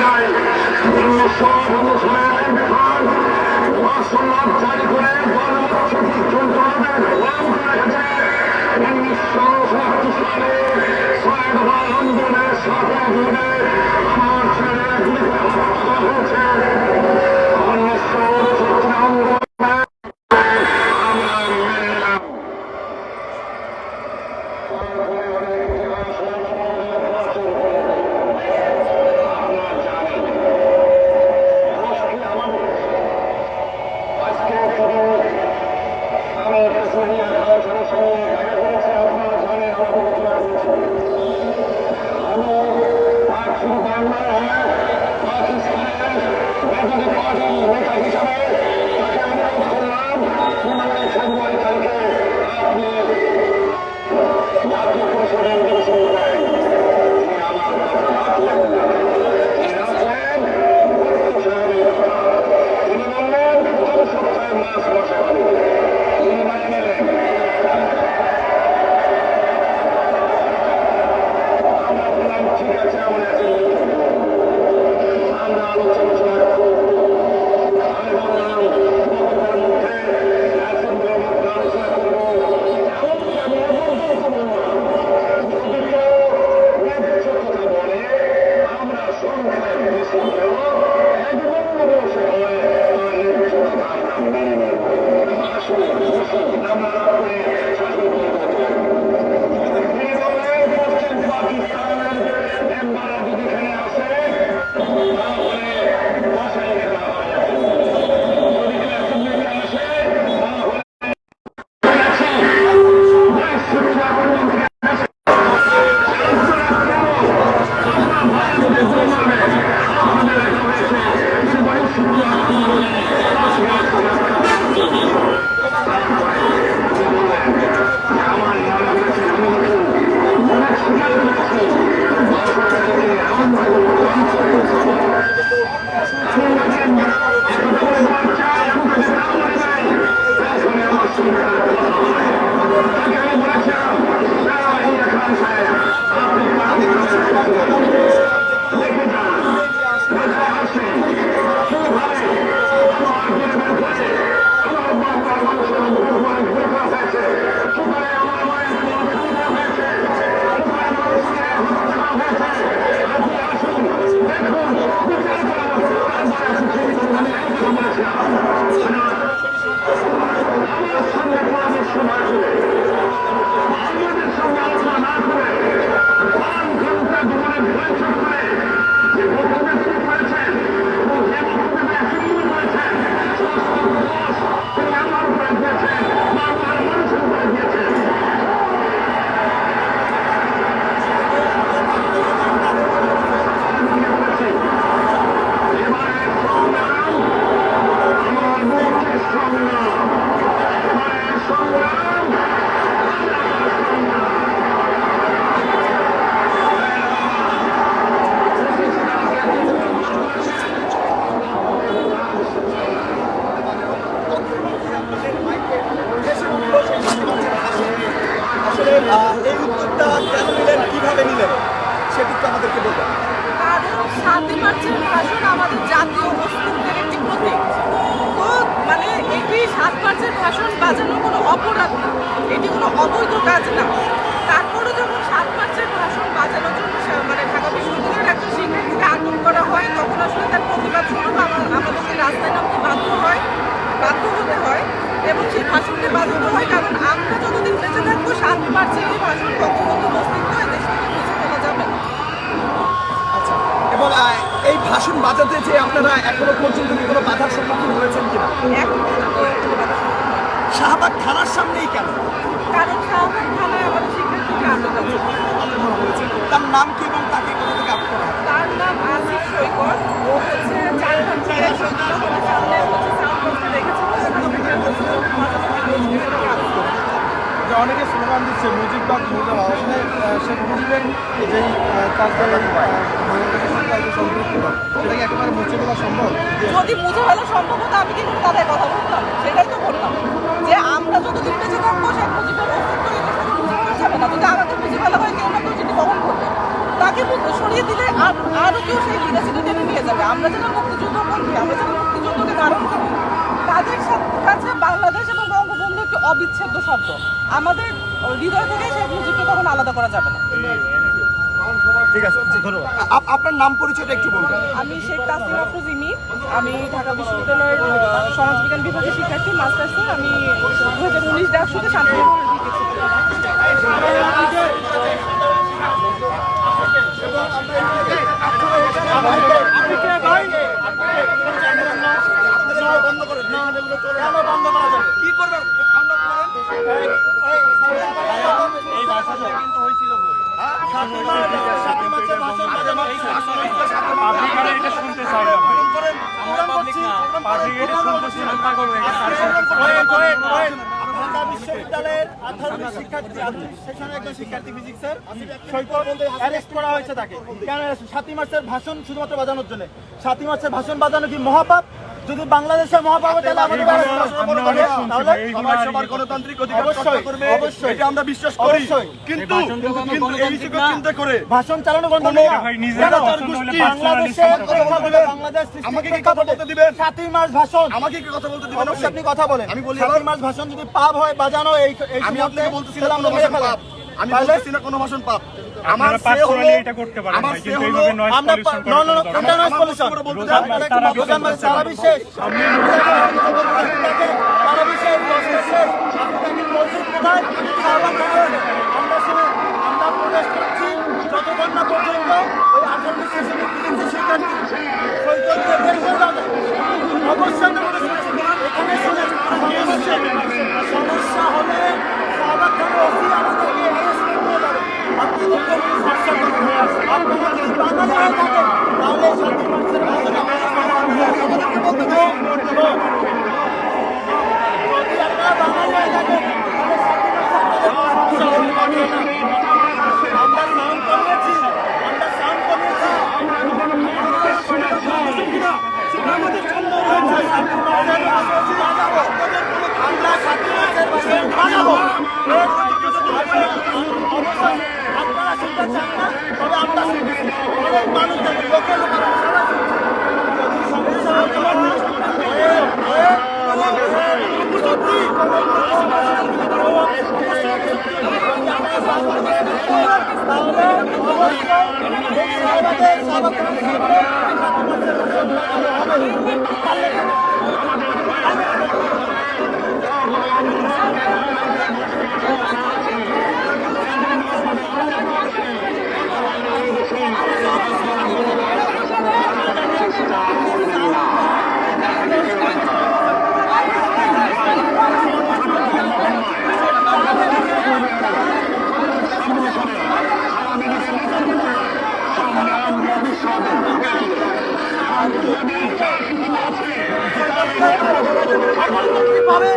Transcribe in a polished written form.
যায় 1959 বিধান মাসুল্লাহ জারি করে গণমুক্তি যন্ত্রণাদের গোলাম করে রেখেছে 1969 সালে ছয় আন্দোলনের সাথে জুড়ে আমার ছেলে গুলিতে হত্যা হয়েছে 1994 এই উদ্যোগটা কেন নিলেন, কিভাবে নিলেন সেটি তো আমাদেরকে বলবেন। কারণ 7 মার্চের ভাষণ আমাদের জাতীয় অস্তিত্বের একটি প্রতীক। তো মানে এটি 7 মার্চের ভাষণ বাজানো কোনো অপরাধ না, এটি কোনো অবৈধ কাজ না। তারপরে যখন 7 মার্চের ভাষণ বাজানোর জন্য মানে ঢাকা বিশ্ববিদ্যালয়ের একজন শিক্ষার্থীকে আটক করা হয়, তখন আসলে তার প্রতিবাদ স্বরূপ আমাদেরকে রাস্তায় নামতে বাধ্য হতে হয় এবং সেই ভাষণকে বাজানো হয়। কারণ আমরা যতদিন বেঁচে থাকবো 7 মার্চের এই ভাষণ বঙ্গবন্ধুর অস্তিত্ব এদেশ থেকে মুছে ফেলা যাবে না। আচ্ছা, এবং এই ভাষণ বাজাতে যে আপনারা এখনো পর্যন্ত কি কোনো বাধার সম্মুখীন হয়েছেন কিনা? শাহবাগ থানার সামনেই কেন? কারণ শাহবাগ থানায় আমাদের শিক্ষার্থীকে আটক আছে। তার নাম কি এবং তাকে কোথা থেকে আটক করা হয়? তার নাম আসিফ সৈকত। ও হচ্ছে 4 ঘন্টায় সৈকতের সামনে হচ্ছে সাউন্ড বক্সে রেখেছিল। অনেকে স্লোগান দিচ্ছে মুজিববাদ মুর্দাবাদ, আসলে শেখ মুজিবের যেই সেটা কি একেবারে মুছে ফেলা সম্ভব? যদি মুছে ফেলা সম্ভব হতো আমি কি করে তাদের কথা বলতাম? সেটাই তো বললাম যে আমরা যতদিন বেঁচে থাকবো শেখ মুজিবের অস্তিত্ব মুছে ফেলা যাবে না। যদি আমাদের মুছে ফেলা হয় কেউ না কেউ সেটি বহন করবে। তো ওনাকে সরিয়ে দিলে আরো কেউ সেই লিগাসিটা টেনে নিয়ে যাবে। আমরা যারা মুক্তিযুদ্ধ পন্থী, আমরা যারা মুক্তিযুদ্ধকে ধারণ করি, তাদের কাছে বাংলাদেশ এবং বঙ্গবন্ধু একটি অবিচ্ছেদ্য শব্দ। আমাদের হৃদয় থেকে শেখ মুজিবকে তখন আলাদা করা যাবে না। ঠিক আছে, ধন্যবাদ। আপনার নাম পরিচয়টা একটু বলবেন। আমি শেখ তাসলিমা আফরোজ ইমি, আমি ঢাকা বিশ্ববিদ্যালয়ের সমাজবিজ্ঞান বিভাগের শিক্ষার্থী, মাস্টার্সের। আমি 2019 ডাকসুতে শান্তিনগরের কি করবেন? ঢাকা বিশ্ববিদ্যালয়ের আঠারোটি শিক্ষার্থী সেখানে একজন শিক্ষার্থী ফিজিক্সের সৈকত অ্যারেস্ট করা হয়েছে। তাকে কেন 7ই মার্চের ভাষণ শুধুমাত্র বাজানোর জন্য? 7ই মার্চের ভাষণ বাজানো কি মহাপাপ? যদি বাংলাদেশের মহাপাপ হয় তাহলে আমাদের সবার গণতান্ত্রিক অধিকার রক্ষা করবে, অবশ্যই এটা আমরা বিশ্বাস করি। কিন্তু এই বিষয়কে চিন্তা করে ভাষণ চালানো গণতান্ত্রিক না। বাংলাদেশ আমাকে কি কথা বলতে দিবেন? 7ই মার্চ ভাষণ আমাকে কি কথা বলতে দিবেন? অবশ্যই আপনি কথা বলেন। আমি বলি 7ই মার্চ ভাষণ যদি পাপ হয় বাজানো এই আমি আপনাকে বলতেছি না কোনো ভাষণ পাপ, আমি বলতেছি না কোনো ভাষণ পাপ। আমার সে হলো এটা করতে পারেন আমার ভাই, সে কিন্তু হলো এইভাবে নয়েজ আমরা পলিউশন নো নো করা কোনটা নয়েজ পলিউশন সারা বিশেষ সারা বিশেষ আমরা প্রবেশ করছি যতক্ষণ না পর্যন্ত ওই 18টি শিক্ষার্থী অবশ্যই আমরা প্রবেশ করছি। এখানে শুনে সমস্যা হলে শাহবাগ থানার ওসি আমাদেরকে অ্যারেস্ট করতে যাবে। আপনি যদি সমস্যা করেন, আপনারা যদি বাঙালি হয়ে থাকেন তাহলে 7ই মার্চের ভাষণে আমাদেরকে বলতে দেবো। যদি আপনারা বাঙালি হয়ে থাকেন তাহলে 7ই মার্চে আপনাদের কোনো সমস্যা হতে পারে না। আমরা সাউন্ড কমিয়েছি, আমরা সাউন্ড কমিয়েছি। আমাদের জন্য রয়েছে 7ই মার্চের ভাষণ বাজাবো। আমরা 7ই মার্চের ভাষণ বাজাবো। আপনারা সেটা চান না, তবে আমরা অনেক মানুষ দেখি লোকের পাবে